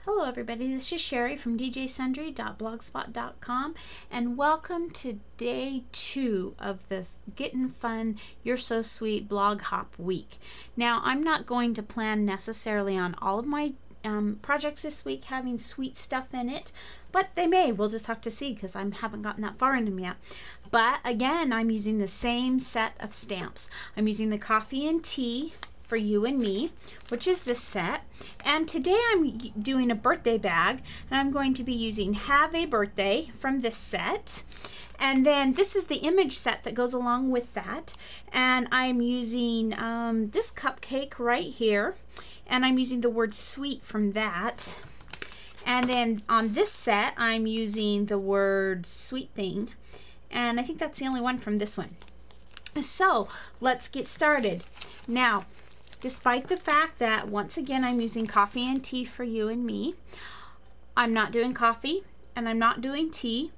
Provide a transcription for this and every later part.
Hello everybody, this is Sherry from djsundry.blogspot.com and welcome to day 2 of the Getting Fun You're So Sweet blog hop week. Now I'm not going to plan necessarily on all of my projects this week having sweet stuff in it, but they may. We'll just have to see because I haven't gotten that far into them yet. But again, I'm using the same set of stamps. I'm using the coffee and tea for you and me, which is this set, and today I'm doing a birthday bag, and I'm going to be using Have a Birthday from this set, and then this is the image set that goes along with that, and I'm using this cupcake right here, and I'm using the word sweet from that, and then on this set I'm using the word sweet thing, and I think that's the only one from this one. So let's get started. Now, despite the fact that, once again, I'm using coffee and tea for you and me, I'm not doing coffee and I'm not doing tea,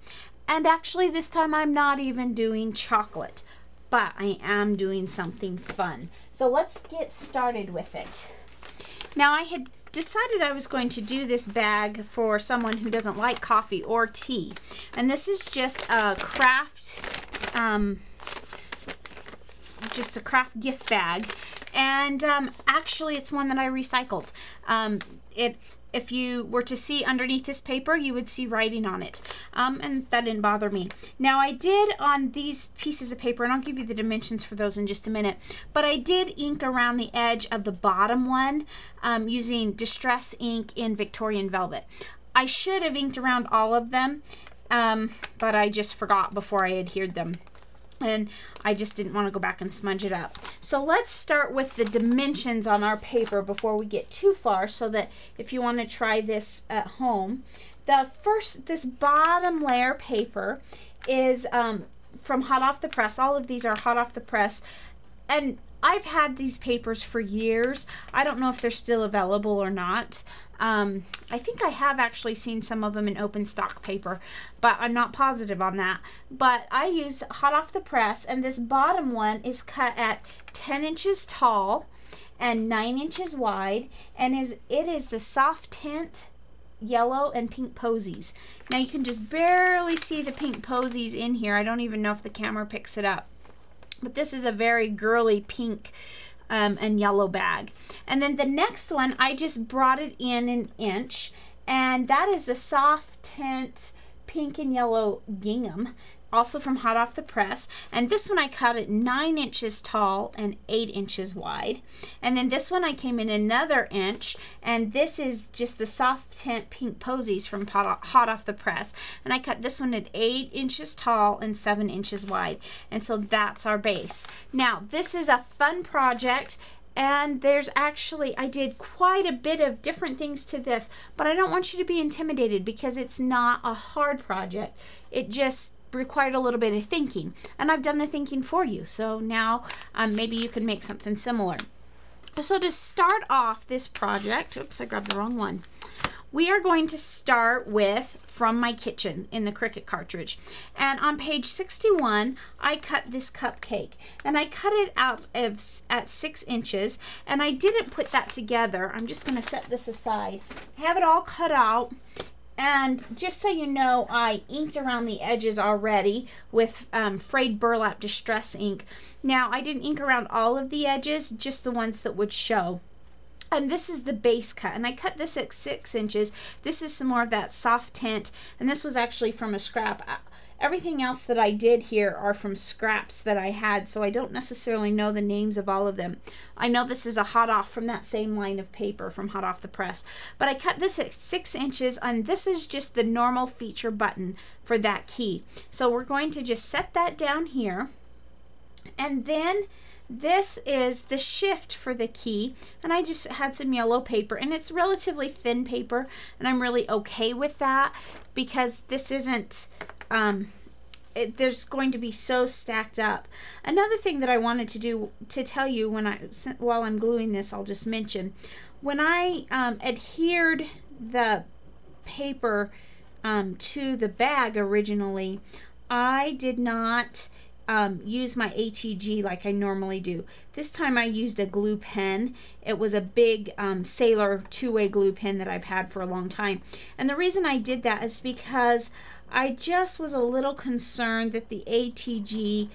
and actually this time I'm not even doing chocolate, but I am doing something fun. So let's get started with it. Now, I had decided I was going to do this bag for someone who doesn't like coffee or tea, and this is just a craft gift bag. And actually, it's one that I recycled. If you were to see underneath this paper, you would see writing on it. And that didn't bother me. Now, I did on these pieces of paper, and I'll give you the dimensions for those in just a minute, but I did ink around the edge of the bottom one using Distress ink in Victorian Velvet. I should have inked around all of them, but I just forgot before I adhered them. And I just didn't want to go back and smudge it up. So let's start with the dimensions on our paper before we get too far, so that if you want to try this at home. This bottom layer paper is from Hot Off the Press. All of these are hot off the press, and I've had these papers for years. I don't know if they're still available or not. I think I have actually seen some of them in open stock paper, but I'm not positive on that. But I use Hot Off the Press, and this bottom one is cut at 10 inches tall and 9 inches wide, and it is the soft tint yellow and pink posies. Now you can just barely see the pink posies in here. I don't even know if the camera picks it up. But this is a very girly pink and yellow bag. And then the next one, I just brought it in an inch, and that is the soft tint pink and yellow gingham, also from Hot Off the Press. And this one I cut at 9 inches tall and 8 inches wide. And then this one I came in another inch, and this is just the soft tint pink posies from Hot Off the Press. And I cut this one at 8 inches tall and 7 inches wide. And so that's our base. Now, this is a fun project, and there's actually, I did quite a bit of different things to this, but I don't want you to be intimidated because it's not a hard project. It just required a little bit of thinking, and I've done the thinking for you, so now maybe you can make something similar. So to start off this project, oops, I grabbed the wrong one. We are going to start with From My Kitchen in the Cricut cartridge, and on page 61 I cut this cupcake, and I cut it out at 6 inches, and I didn't put that together. I'm just going to set this aside. I have it all cut out. And just so you know, I inked around the edges already with frayed burlap distress ink. Now, I didn't ink around all of the edges, just the ones that would show. And this is the base cut, and I cut this at 6 inches. This is some more of that soft tint, and this was actually from a scrap. Everything else that I did here are from scraps that I had, so I don't necessarily know the names of all of them. I know this is a Hot Off from that same line of paper from Hot Off the Press. But I cut this at 6 inches, and this is just the normal feature button for that key. So we're going to just set that down here, and then this is the shift for the key, and I just had some yellow paper, and it's relatively thin paper, and I'm really okay with that because this isn't there's going to be so stacked up. Another thing that I wanted to do to tell you while I'm gluing this, I'll just mention, when I adhered the paper to the bag originally, I did not use my ATG like I normally do. This time I used a glue pen. It was a big Sailor two-way glue pen that I've had for a long time. And the reason I did that is because I just was a little concerned that the ATG,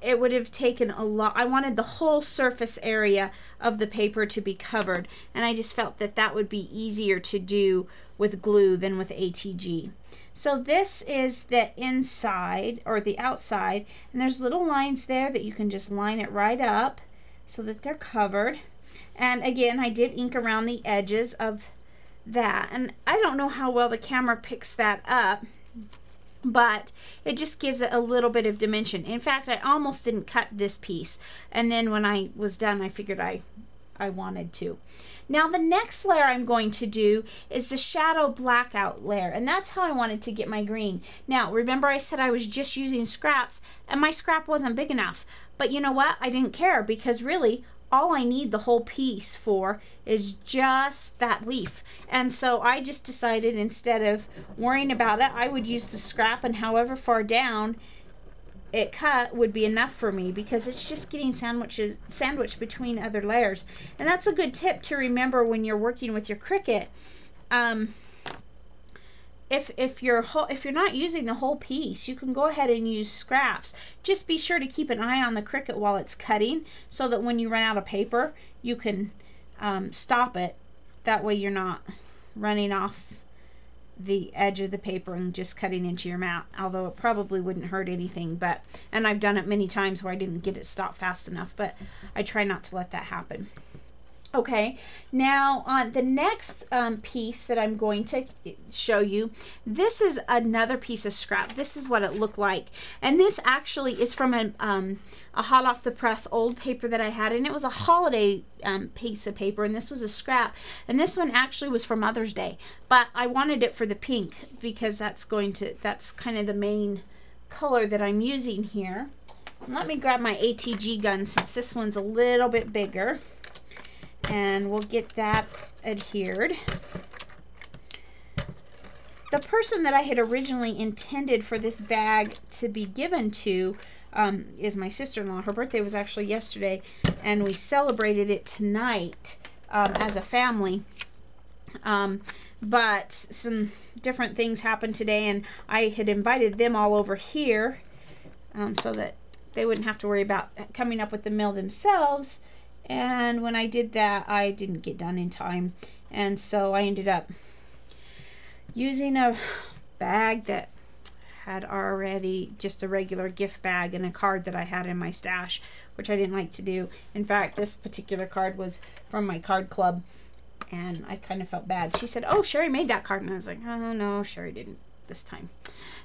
it would have taken a lot. I wanted the whole surface area of the paper to be covered, and I just felt that that would be easier to do with glue than with ATG. So this is the inside or the outside, and there's little lines there that you can just line it right up so that they're covered. And again, I did ink around the edges of that, and I don't know how well the camera picks that up, but it just gives it a little bit of dimension. In fact, I almost didn't cut this piece, and then when I was done, I figured I wanted to. Now the next layer I'm going to do is the shadow blackout layer, and that's how I wanted to get my green. Now remember I said I was just using scraps, and my scrap wasn't big enough, but you know what, I didn't care, because really all I need the whole piece for is just that leaf. And so I just decided, instead of worrying about it, I would use the scrap, and however far down it cut would be enough for me, because it's just getting sandwiched between other layers. And that's a good tip to remember when you're working with your Cricut. If you're not using the whole piece, you can go ahead and use scraps. Just be sure to keep an eye on the Cricut while it's cutting, so that when you run out of paper, you can stop it. That way you're not running off the edge of the paper and just cutting into your mat, although it probably wouldn't hurt anything. And I've done it many times where I didn't get it stopped fast enough, but I try not to let that happen. Okay, now on the next piece that I'm going to show you, this is another piece of scrap. This is what it looked like, and this actually is from a hot off the press old paper that I had, and it was a holiday piece of paper, and this was a scrap, and this one actually was for Mother's Day, but I wanted it for the pink because that's kind of the main color that I'm using here. Let me grab my ATG gun, since this one's a little bit bigger, and we'll get that adhered. The person that I had originally intended for this bag to be given to is my sister-in-law. Her birthday was actually yesterday, and we celebrated it tonight as a family. But some different things happened today, and I had invited them all over here so that they wouldn't have to worry about coming up with the meal themselves. And when I did that, I didn't get done in time, and so I ended up using a bag that had already just a regular gift bag and a card that I had in my stash, which I didn't like to do. In fact, this particular card was from my card club, and I kind of felt bad. She said, "Oh, Sherry made that card," and I was like, "Oh no, Sherry didn't this time."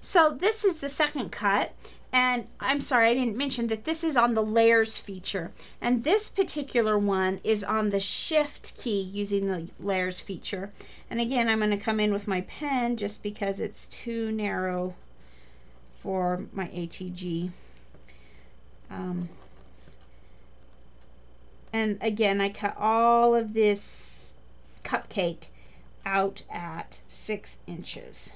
So this is the second cut. And I'm sorry, I didn't mention that this is on the layers feature. And this particular one is on the shift key using the layers feature. And again, I'm going to come in with my pen just because it's too narrow for my ATG. And again, I cut all of this cupcake out at 6 inches.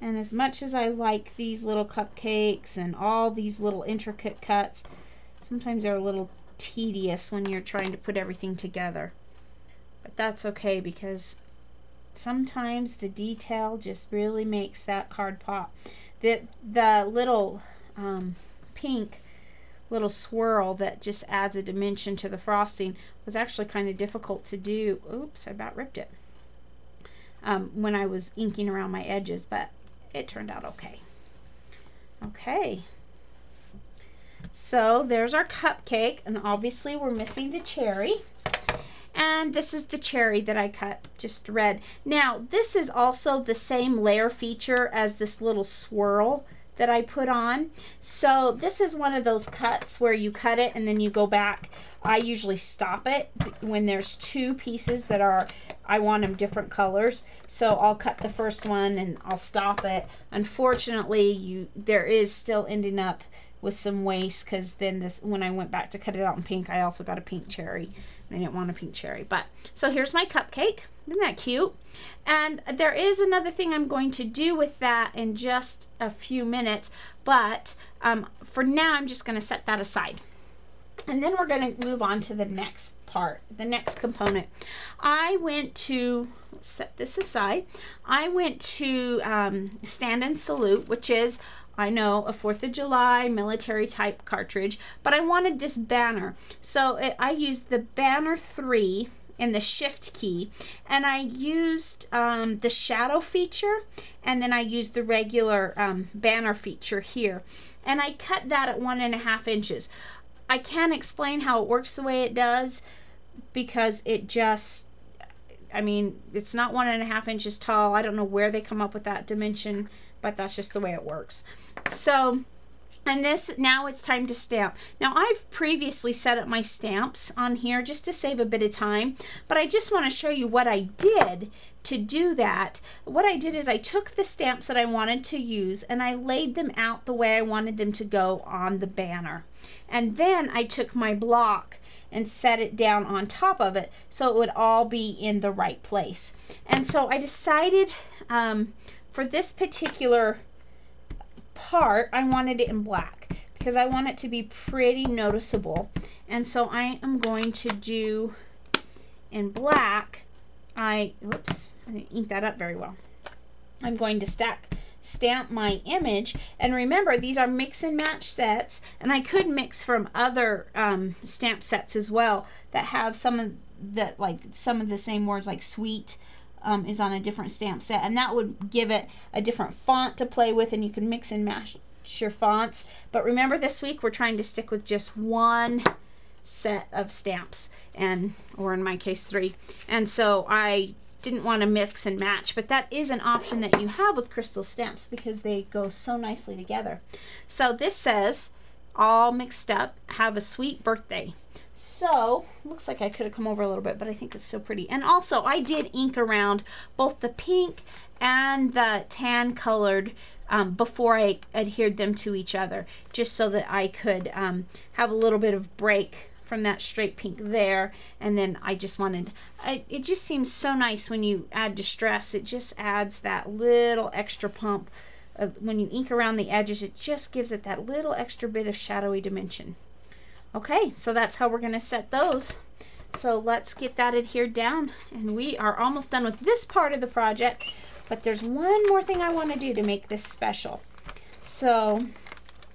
And as much as I like these little cupcakes and all these little intricate cuts, sometimes they're a little tedious when you're trying to put everything together. But that's okay, because sometimes the detail just really makes that card pop. The little pink little swirl that just adds a dimension to the frosting was actually kind of difficult to do. Oops, I about ripped it when I was inking around my edges, but it turned out okay. Okay, so there's our cupcake, and obviously we're missing the cherry. And this is the cherry that I cut, just red. Now, this is also the same layer feature as this little swirl that I put on. So this is one of those cuts where you cut it and then you go back. I usually stop it when there's two pieces that I want them different colors. So I'll cut the first one and I'll stop it. Unfortunately, there is still ending up with some waste, because then this, when I went back to cut it out in pink, I also got a pink cherry. I didn't want a pink cherry. But so here's my cupcake. Isn't that cute? And there is another thing I'm going to do with that in just a few minutes, but for now I'm just going to set that aside. And then we're going to move on to the next part, the next component. I went to, let's set this aside, I went to Stand and Salute, which is, I know, a 4th of July military type cartridge, but I wanted this banner. So I used the banner 3 in the shift key, and I used the shadow feature, and then I used the regular banner feature here. And I cut that at 1.5 inches. I can't explain how it works the way it does, because it just, I mean, it's not 1.5 inches tall. I don't know where they come up with that dimension, but that's just the way it works. So, and this, now it's time to stamp. Now I've previously set up my stamps on here just to save a bit of time, but I just want to show you what I did to do that. What I did is I took the stamps that I wanted to use and I laid them out the way I wanted them to go on the banner. And then I took my block and set it down on top of it so it would all be in the right place. And so I decided for this particular part, I wanted it in black because I want it to be pretty noticeable. And so I am going to do in black, whoops, I didn't ink that up very well. I'm going to stamp my image, and remember, these are mix and match sets, and I could mix from other stamp sets as well that have some of the same words, like sweet is on a different stamp set, and that would give it a different font to play with, and you can mix and match your fonts. But remember, this week we're trying to stick with just one set of stamps, or in my case 3, and so I didn't want to mix and match, but that is an option that you have with crystal stamps because they go so nicely together. So this says, all mixed up, have a sweet birthday. So looks like I could have come over a little bit, but I think it's so pretty. And also I did ink around both the pink and the tan colored before I adhered them to each other, just so that I could have a little bit of break from that straight pink there. And then I just wanted, it just seems so nice when you add distress. It just adds that little extra pump. When you ink around the edges, it just gives it that little extra bit of shadowy dimension. Okay, so that's how we're going to set those. So let's get that adhered down, and we are almost done with this part of the project, but there's one more thing I want to do to make this special. So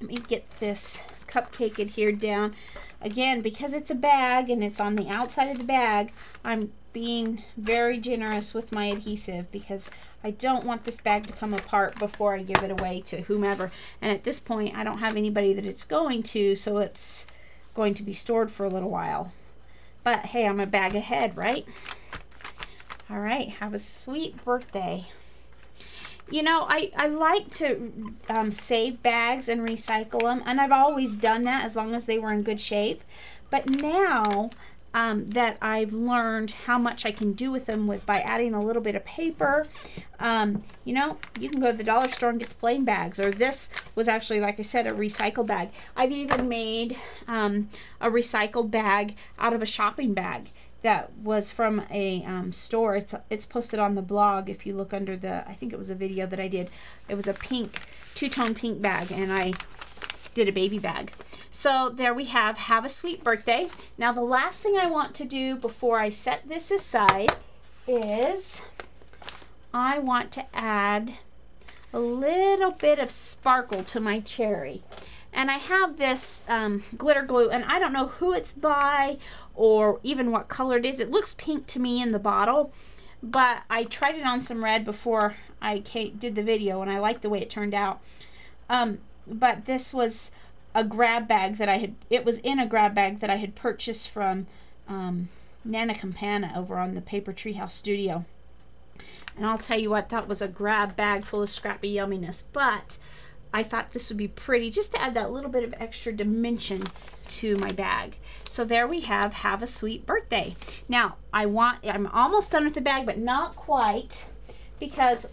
let me get this cupcake adhered down. Again, because it's a bag and it's on the outside of the bag, I'm being very generous with my adhesive because I don't want this bag to come apart before I give it away to whomever. And at this point, I don't have anybody that it's going to, so it's going to be stored for a little while. But hey, I'm a bag ahead, right? All right, have a sweet birthday. You know, I like to save bags and recycle them, and I've always done that as long as they were in good shape. But now that I've learned how much I can do with them by adding a little bit of paper, you know, you can go to the dollar store and get the plain bags, or this was actually, like I said, a recycle bag. I've even made a recycled bag out of a shopping bag that was from a store. It's posted on the blog if you look under the, I think it was a video that I did. It was a pink, two-tone pink bag, and I did a baby bag. So there we have a sweet birthday. Now the last thing I want to do before I set this aside is I want to add a little bit of sparkle to my cherry. And I have this glitter glue, and I don't know who it's by or even what color it is. It looks pink to me in the bottle, but I tried it on some red before I did the video, and I like the way it turned out. But this was a grab bag that it was in a grab bag that I had purchased from Nana Campana over on the Paper Treehouse Studio. And I'll tell you what, that was a grab bag full of scrappy yumminess, but I thought this would be pretty just to add that little bit of extra dimension to my bag. So there we have a sweet birthday. Now I'm almost done with the bag, but not quite, because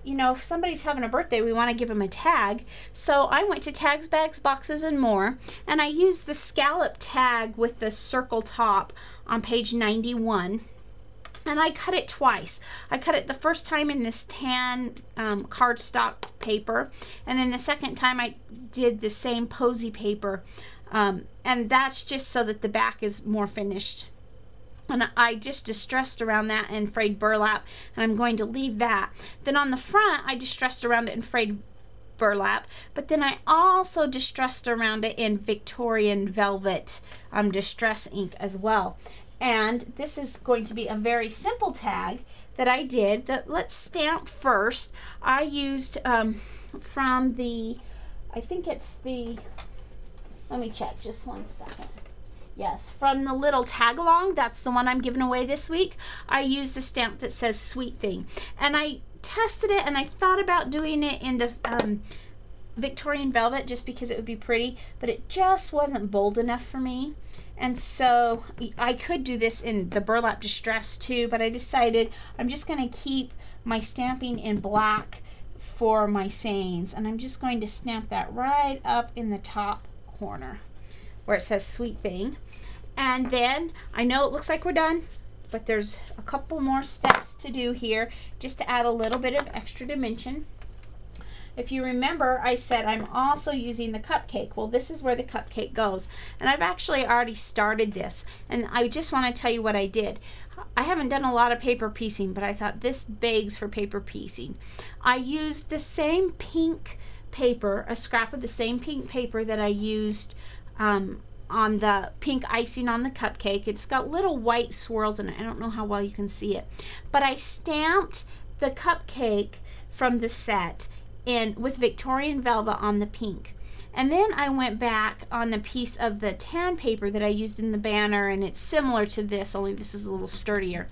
you know, if somebody's having a birthday, we want to give them a tag. So I went to Tags, Bags, Boxes, and More, and I used the scallop tag with the circle top on page 91. And I cut it twice. I cut it the first time in this tan cardstock paper, and then the second time I did the same posy paper. And that's just so that the back is more finished. And I just distressed around that in frayed burlap, and I'm going to leave that. Then on the front, I distressed around it in frayed burlap, but then I also distressed around it in Victorian velvet distress ink as well. And this is going to be a very simple tag that I did. Let's stamp first. I used from the, I think it's the, let me check just one second. Yes, from the little tag along, that's the one I'm giving away this week. I used the stamp that says Sweet Thing. And I tested it, and I thought about doing it in the Victorian velvet just because it would be pretty, but it just wasn't bold enough for me. And so I could do this in the burlap distress too, but I decided I'm just going to keep my stamping in black for my sayings, and I'm just going to stamp that right up in the top corner where it says Sweet Thing. And then I know it looks like we're done, but there's a couple more steps to do here just to add a little bit of extra dimension. If you remember, I said I'm also using the cupcake. Well, this is where the cupcake goes. And I've actually already started this. And I just want to tell you what I did. I haven't done a lot of paper piecing, but I thought this begs for paper piecing. I used the same pink paper, a scrap of the same pink paper that I used on the pink icing on the cupcake. It's got little white swirls in it. I don't know how well you can see it. But I stamped the cupcake from the set with Victorian velvet on the pink. And then I went back on a piece of the tan paper that I used in the banner, and it's similar to this, only this is a little sturdier.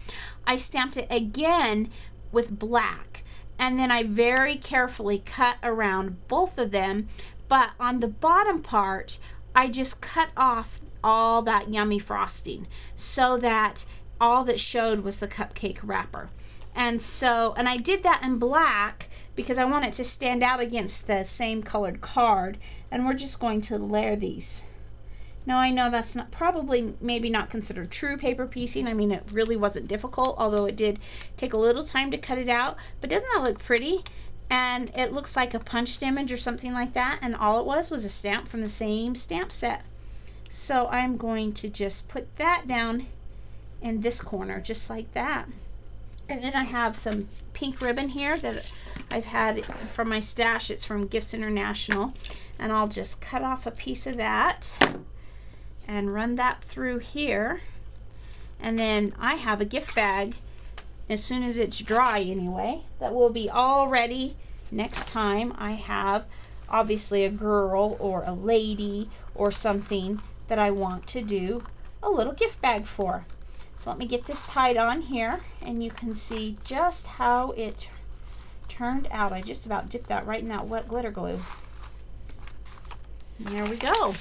I stamped it again with black, and then I very carefully cut around both of them, but on the bottom part I just cut off all that yummy frosting so that all that showed was the cupcake wrapper. And I did that in black because I want it to stand out against the same colored card, and we're just going to layer these. Now I know that's maybe not considered true paper piecing. I mean, it really wasn't difficult, although it did take a little time to cut it out, but doesn't that look pretty? And it looks like a punched image or something like that, and all it was a stamp from the same stamp set. So I'm going to just put that down in this corner just like that. And then I have some pink ribbon here that I've had from my stash. It's from Gifts International, and I'll just cut off a piece of that and run that through here. And then I have a gift bag, as soon as it's dry anyway, that will be all ready next time I have obviously a girl or a lady or something that I want to do a little gift bag for. So let me get this tied on here, and you can see just how it turned out. I just about dipped that right in that wet glitter glue. And there we go.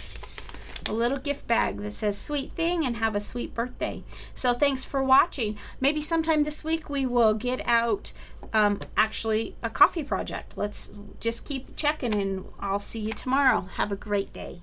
A little gift bag that says Sweet Thing and have a sweet birthday. So thanks for watching. Maybe sometime this week we will get out actually a coffee project. Let's just keep checking, and I'll see you tomorrow. Have a great day.